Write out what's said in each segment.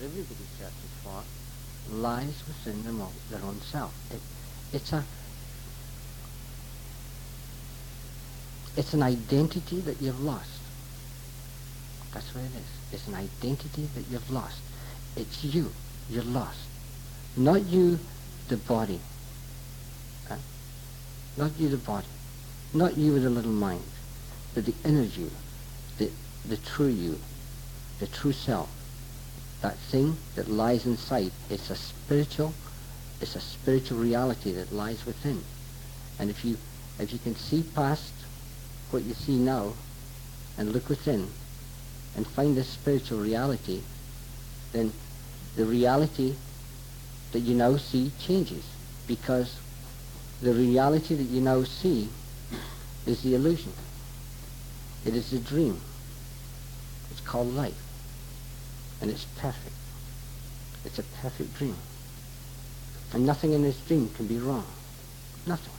everybody's searching for, lies within their own self. It's an identity that you've lost. That's what it is. It's an identity that you've lost. It's you. You're lost. Not you, the body. Huh? Not you, the body. Not you with a little mind. But the inner you. The true you. The true self. That thing that lies inside. It's a spiritual reality that lies within. And if you can see past what you see now and look within and find this spiritual reality, then the reality that you now see changes, because the reality that you now see is the illusion. It is the dream. It's called life. And it's perfect. It's a perfect dream. And nothing in this dream can be wrong. Nothing.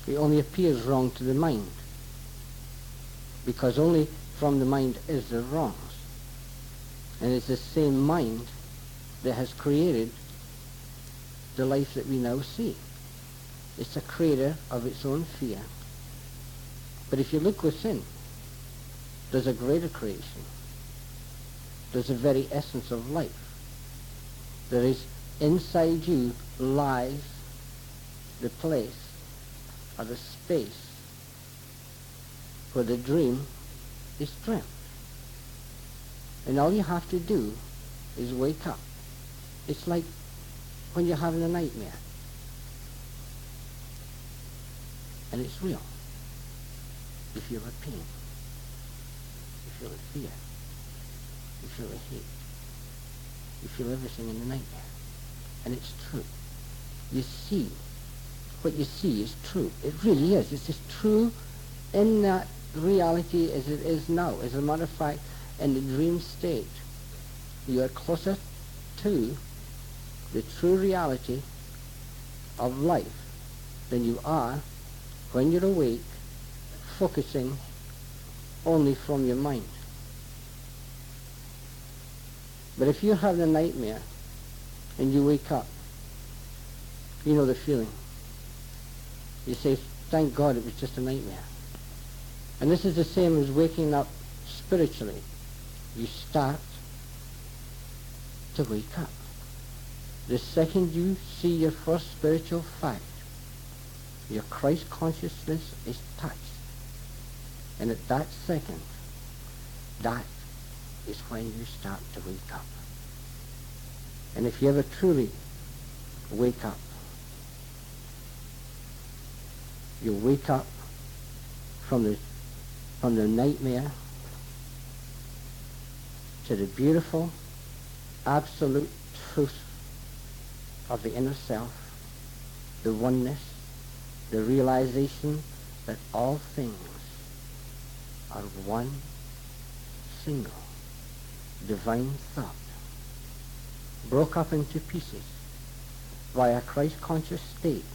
It only appears wrong to the mind, because only from the mind is there wrongs. And it's the same mind that has created the life that we now see. It's a creator of its own fear. But if you look within, there's a greater creation. There's the very essence of life. There is, inside you lies the place or the space where the dream is dreamt. And all you have to do is wake up. It's like when you're having a nightmare. And it's real. You feel the pain. You feel the fear. You feel the hate. You feel everything in the nightmare. And it's true. You see. What you see is true. It really is. It's as true in that reality as it is now. As a matter of fact, in the dream state, you are closer to the true reality of life than you are when you're awake, focusing only from your mind. But if you're having a nightmare and you wake up, you know the feeling. You say, thank God it was just a nightmare. And this is the same as waking up spiritually. You start to wake up. The second you see your first spiritual fact, your Christ consciousness is touched. And at that second, that is when you start to wake up. And if you ever truly wake up, you wake up from the nightmare to the beautiful, absolute truth of the inner self, the oneness, the realization that all things are one single divine thought, broke up into pieces via Christ-conscious states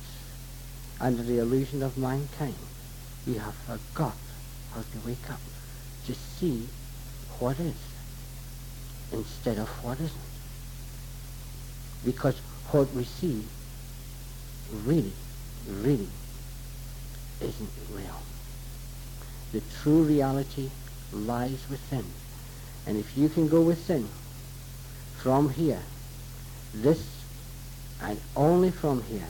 under the illusion of mankind. We have forgot how to wake up, to see what is instead of what isn't. Because what we see really, really isn't real. The true reality lies within. And if you can go within, from here, this, and only from here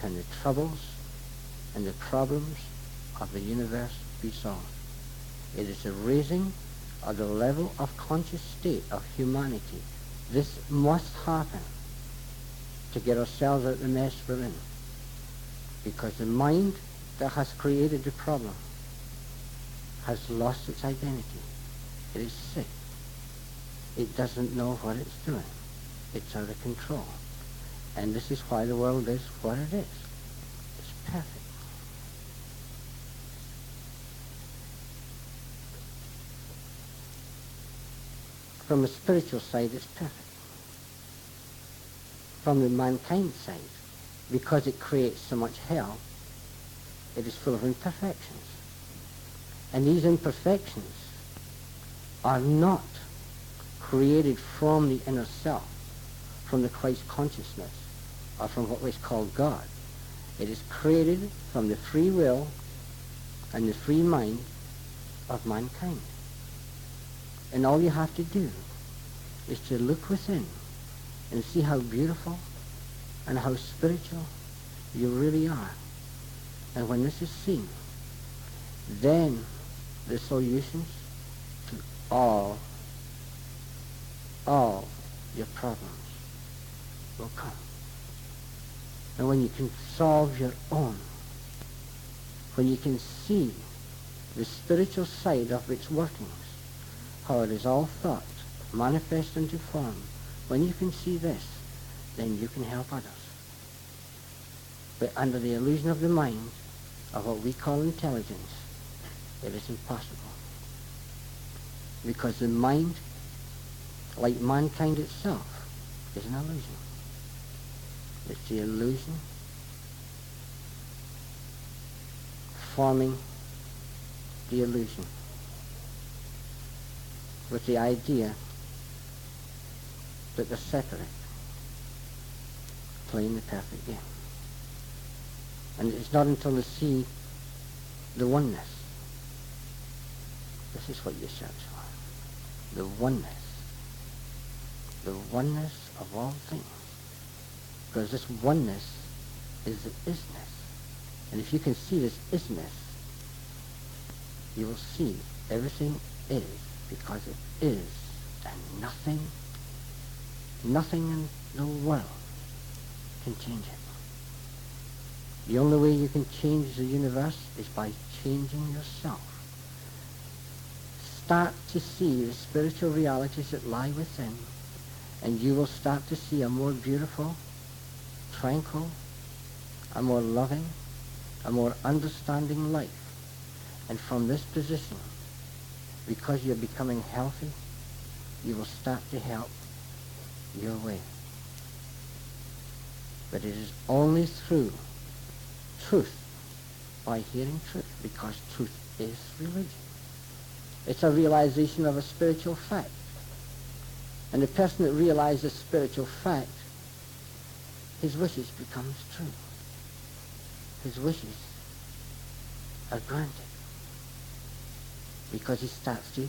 can the troubles and the problems of the universe be solved. It is a raising of the level of conscious state of humanity. This must happen to get ourselves out of the mess we're in. Because the mind that has created the problem has lost its identity. It is sick. It doesn't know what it's doing. It's out of control. And this is why the world is what it is. It's perfect. From the spiritual side, it's perfect. From the mankind side, because it creates so much hell, it is full of imperfections. And these imperfections are not created from the inner self, from the Christ consciousness, or from what was called God. It is created from the free will and the free mind of mankind. And all you have to do is to look within and see how beautiful and how spiritual you really are. And when this is seen, then the solutions to all your problems will come. And when you can solve your own, when you can see the spiritual side of its workings, how it is all thought, manifest into form, when you can see this, then you can help others. But under the illusion of the mind, of what we call intelligence, it is impossible. Because the mind, like mankind itself, is an illusion. It's the illusion forming the illusion with the idea that they're separate, playing the perfect game. And it's not until they see the oneness. This is what you search for. The oneness. The oneness of all things. Because this oneness is the isness. And if you can see this isness, you will see everything is because it is, and nothing in the world can change it. The only way you can change the universe is by changing yourself. Start to see the spiritual realities that lie within, and you will start to see a more beautiful, tranquil, a more loving, a more understanding life. And from this position, because you're becoming healthy, you will start to help your way. But it is only through truth, by hearing truth, because truth is religion. It's a realization of a spiritual fact. And the person that realizes spiritual fact, his wishes becomes true. His wishes are granted. Because he starts to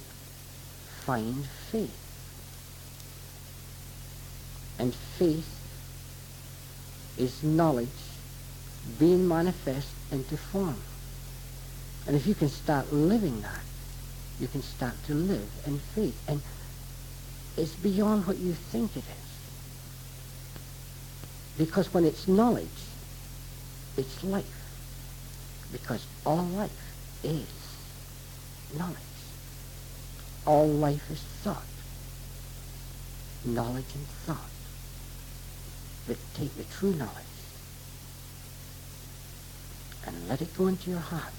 find faith. And faith is knowledge being manifest into form. And if you can start living that, you can start to live in faith. And it's beyond what you think it is. Because when it's knowledge, it's life. Because all life is knowledge. All life is thought. Knowledge and thought. But take the true knowledge and let it go into your heart,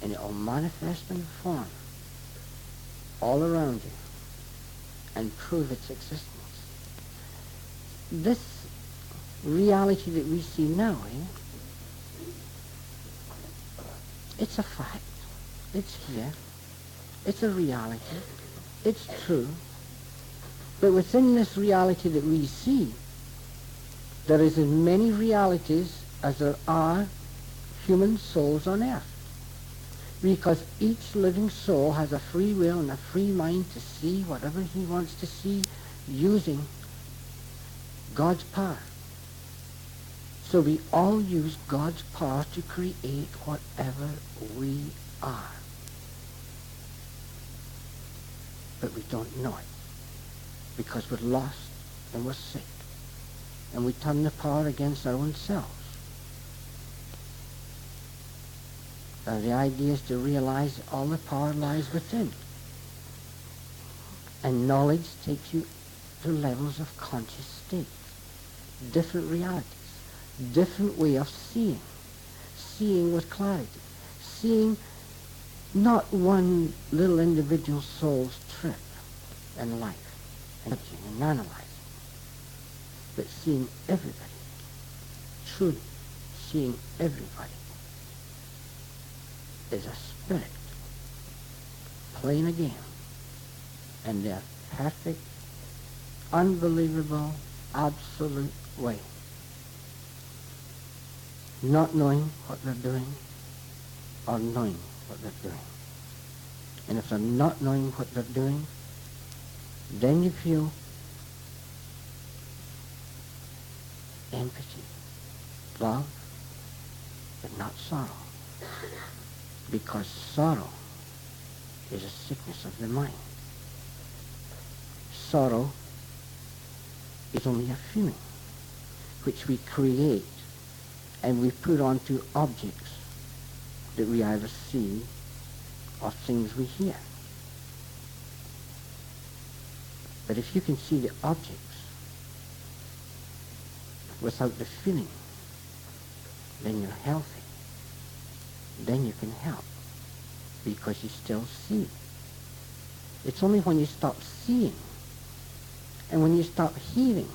and it will manifest in form all around you and prove its existence. This reality that we see now, it's a fact. It's here. It's a reality. It's true. But within this reality that we see, there is as many realities as there are human souls on earth. Because each living soul has a free will and a free mind to see whatever he wants to see using God's power. So we all use God's power to create whatever we are. But we don't know it. Because we're lost and we're sick. And we turn the power against our own selves. And the idea is to realize that all the power lies within. And knowledge takes you to levels of conscious states. Different realities. Different way of seeing. Seeing with clarity. Seeing not one little individual soul's trip in life. And analyzing. But seeing everybody. Truly seeing everybody is a spirit playing a game in their perfect, unbelievable, absolute way. Not knowing what they're doing or knowing what they're doing. And if they're not knowing what they're doing, then you feel empathy, love, but not sorrow. Because sorrow is a sickness of the mind. Sorrow is only a feeling which we create and we put onto objects that we either see or things we hear. But if you can see the objects without the feeling, then you're healthy. Then you can help because you still see. It's only when you stop seeing and when you stop hearing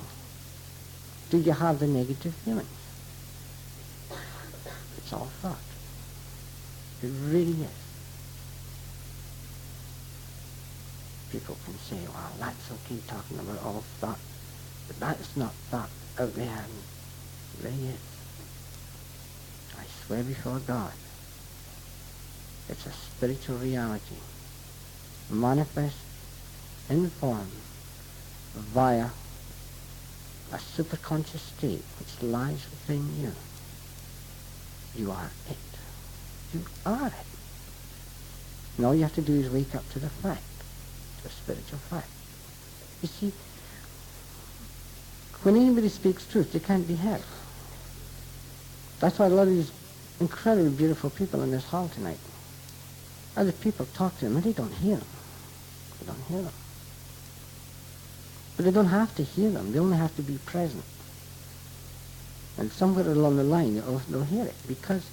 do you have the negative feelings. It's all thought. It really is. People can say, well, that's okay talking about all thought, but that's not thought out there. And there it is. I swear before God, it's a spiritual reality, manifest in the form via a superconscious state which lies within you. You are it. You are it. And all you have to do is wake up to the fact, the spiritual fact. You see, when anybody speaks truth, they can't be heard. That's why a lot of these incredibly beautiful people in this hall tonight, other people talk to them and they don't hear them. They don't hear them. But they don't have to hear them. They only have to be present. And somewhere along the line, they'll hear it because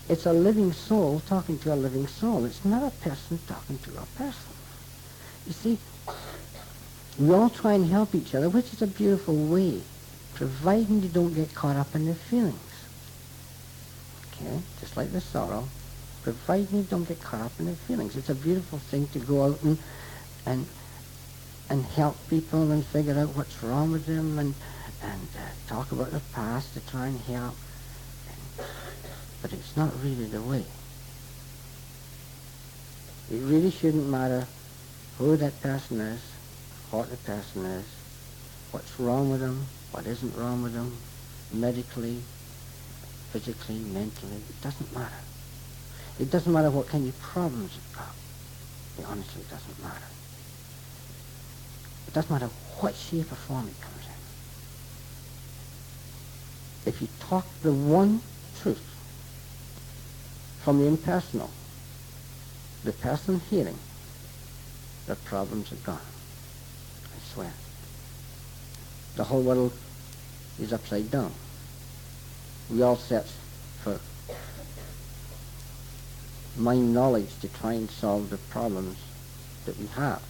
it's a living soul talking to a living soul. It's not a person talking to a person. You see, we all try and help each other, which is a beautiful way, providing you don't get caught up in the feelings. Okay? Just like the sorrow, providing you don't get caught up in the feelings. It's a beautiful thing to go out and help people and figure out what's wrong with them and talk about the past to try and help. But it's not really the way. It really shouldn't matter who that person is, what the person is, what's wrong with them, what isn't wrong with them, medically, physically, mentally. It doesn't matter. It doesn't matter what kind of problems you've got. It honestly doesn't matter. It doesn't matter what shape or form it comes in. If you talk the one truth from the impersonal, the person hearing, the problems are gone. I swear. The whole world is upside down. We all search for mind knowledge to try and solve the problems that we have.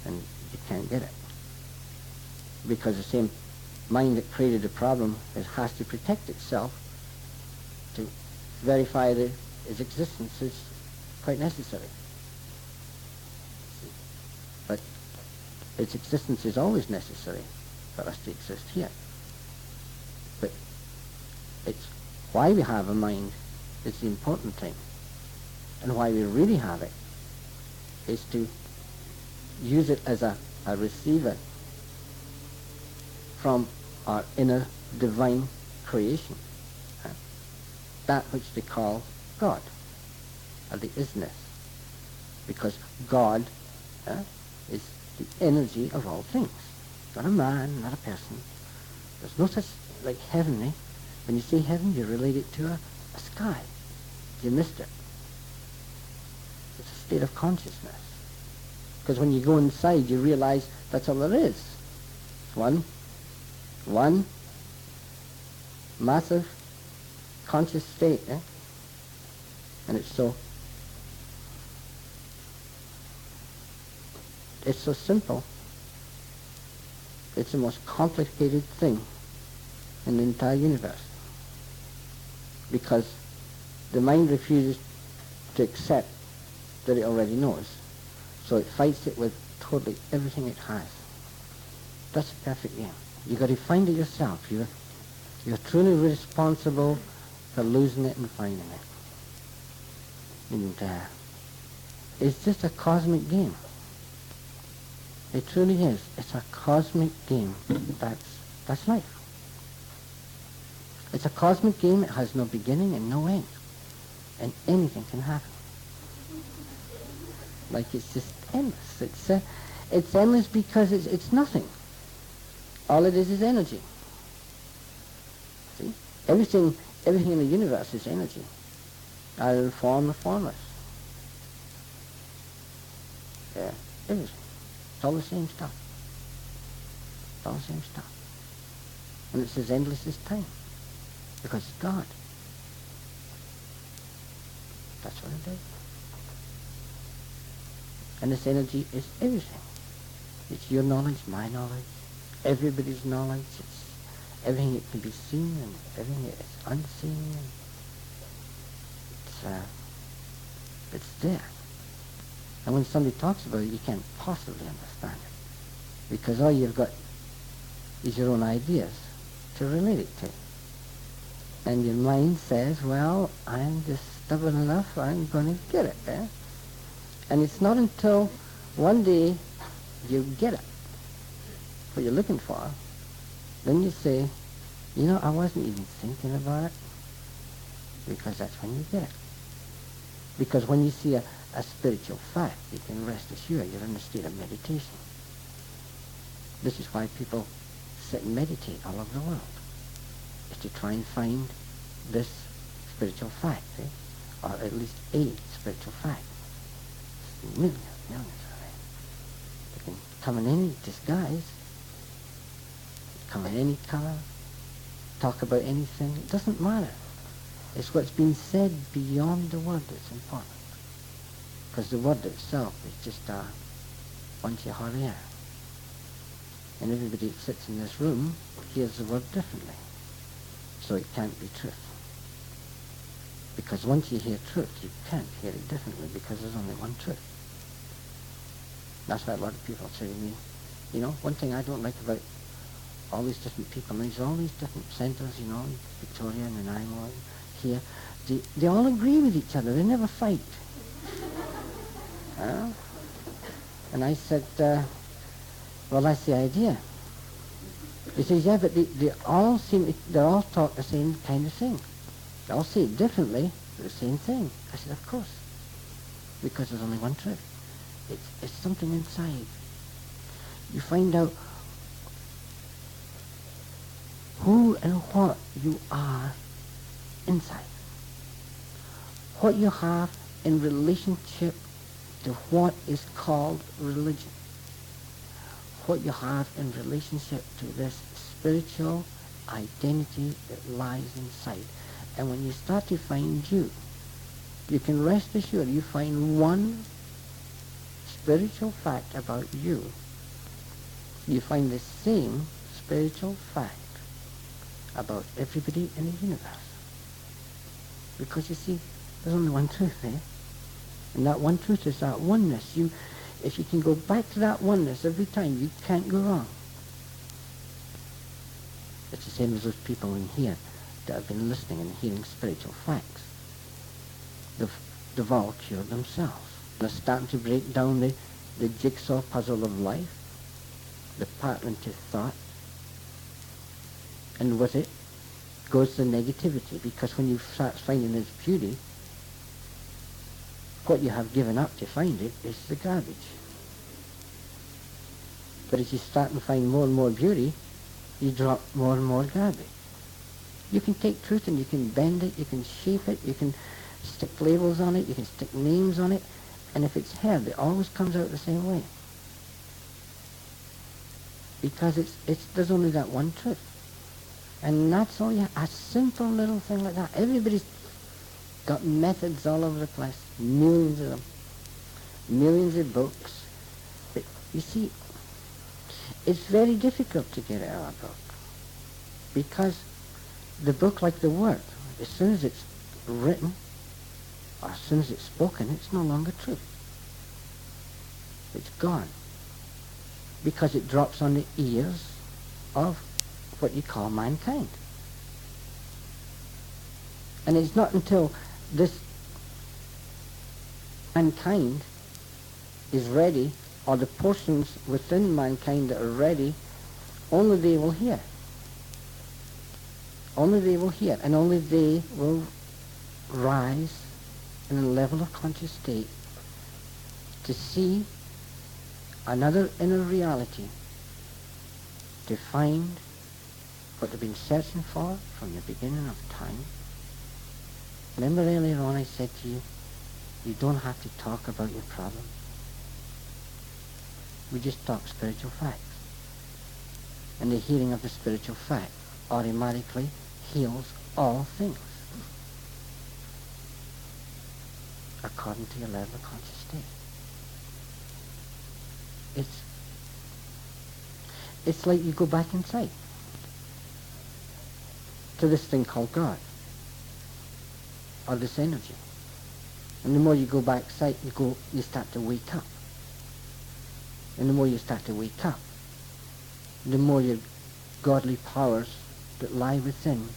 And you can't get it. Because the same mind that created the problem has to protect itself to verify that its existence is quite necessary. But its existence is always necessary for us to exist here. But it's why we have a mind is the important thing. And why we really have it is to use it as a receiver from our inner divine creation. That which they call God, or the isness. Because God is the energy of all things. Not a man, not a person. There's no such like heavenly. When you say heaven, you relate it to a sky. You missed it. It's a state of consciousness. Because when you go inside, you realize that's all there is. It's one massive conscious state, and it's so simple. It's the most complicated thing in the entire universe, because the mind refuses to accept that it already knows. So it fights it with totally everything it has. That's a perfect game. You've got to find it yourself. You're truly responsible for losing it and finding it. And it's just a cosmic game. It truly is. It's a cosmic game. That's life. It's a cosmic game. It has no beginning and no end. And anything can happen. Like it's just endless. It's endless because it's nothing. All it is energy. See? Everything in the universe is energy. Either form or formless. Yeah, everything. It's all the same stuff. It's all the same stuff. And it's as endless as time. Because it's God. That's what it is. And this energy is everything. It's your knowledge, my knowledge, everybody's knowledge. It's everything that can be seen and everything that is unseen. It's there. And when somebody talks about it, you can't possibly understand it. Because all you've got is your own ideas to relate it to. And your mind says, well, I'm just stubborn enough, I'm going to get it. And it's not until one day you get it, what you're looking for, then you say, you know, I wasn't even thinking about it, because that's when you get it. Because when you see a spiritual fact, you can rest assured you're in a state of meditation. This is why people sit and meditate all over the world, is to try and find this spiritual fact, or at least a spiritual fact. Millions of it. They can come in any disguise, come in any color, talk about anything. It doesn't matter. It's what's been said beyond the word that's important. Because the word itself is just a bunch of hot air. And everybody that sits in this room hears the word differently. So it can't be truth. Because once you hear truth, you can't hear it differently, because there's only one truth. That's why a lot of people say to me, you know, one thing I don't like about all these different people, and there's all these different centres, you know, Victoria and Nanaimo here, they all agree with each other. They never fight. And I said, well, that's the idea. He says, yeah, but they all talk the same kind of thing. They all say it differently, but the same thing. I said, of course, because there's only one truth. It's something inside. You find out who and what you are inside. What you have in relationship to what is called religion. What you have in relationship to this spiritual identity that lies inside. And when you start to find you can rest assured you find one spiritual fact about you. You find the same spiritual fact about everybody in the universe. Because you see, there's only one truth there. And that one truth is that oneness. If you can go back to that oneness every time, you can't go wrong. It's the same as those people in here that have been listening and hearing spiritual facts. They've all cured themselves. They're starting to break down the jigsaw puzzle of life, the pattern to thought, and with it goes the negativity, because when you start finding its beauty, what you have given up to find it is the garbage. But as you start to find more and more beauty, you drop more and more garbage. You can take truth and you can bend it, you can shape it, you can stick labels on it, you can stick names on it, and if it's heard, it always comes out the same way. Because there's only that one truth. And that's all a simple little thing like that. Everybody's got methods all over the place, millions of them, millions of books. But you see, it's very difficult to get out of a book. Because the book, like the word, as soon as it's written as soon as it's spoken, it's no longer true. It's gone. Because it drops on the ears of what you call mankind. And it's not until this mankind is ready, or the portions within mankind that are ready, only they will hear. Only they will hear, and only they will rise in a level of conscious state to see another inner reality, to find what they've been searching for from the beginning of time. Remember earlier on I said to you, you don't have to talk about your problem. We just talk spiritual facts. And the hearing of the spiritual fact automatically heals all things according to your level of conscious state. It's like you go back inside to this thing called God, or this energy. And the more you go back inside, you start to wake up. And the more you start to wake up, the more your godly powers that lie within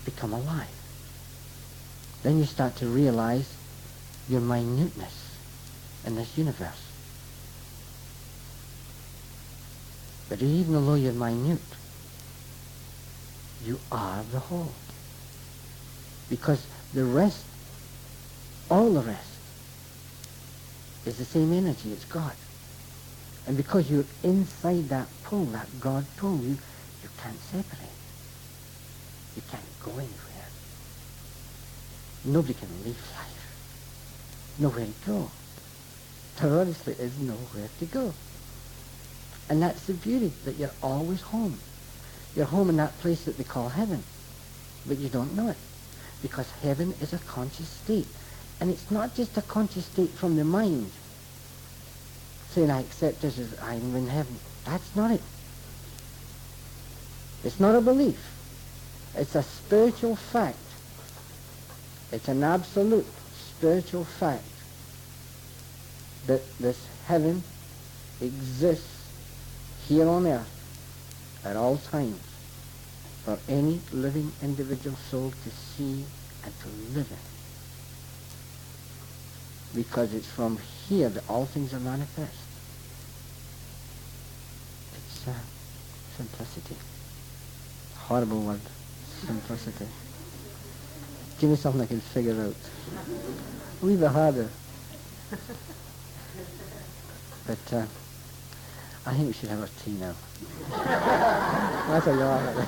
become alive. Then you start to realize your minuteness in this universe. But even though you're minute, you are the whole. Because the rest, all the rest, is the same energy, it's God. And because you're inside that pool, that God pool, you can't separate. You can't go anywhere. Nobody can leave life. Nowhere to go. There honestly is nowhere to go. And that's the beauty, that you're always home. You're home in that place that they call heaven. But you don't know it. Because heaven is a conscious state. And it's not just a conscious state from the mind, saying, I accept this as I'm in heaven. That's not it. It's not a belief. It's a spiritual fact. It's an absolute spiritual fact that this heaven exists here on earth at all times for any living individual soul to see and to live in. Because it's from here that all things are manifest. It's simplicity. Horrible word, simplicity. Give me something I can figure out. A wee bit harder. But I think we should have our tea now. That's a yawn.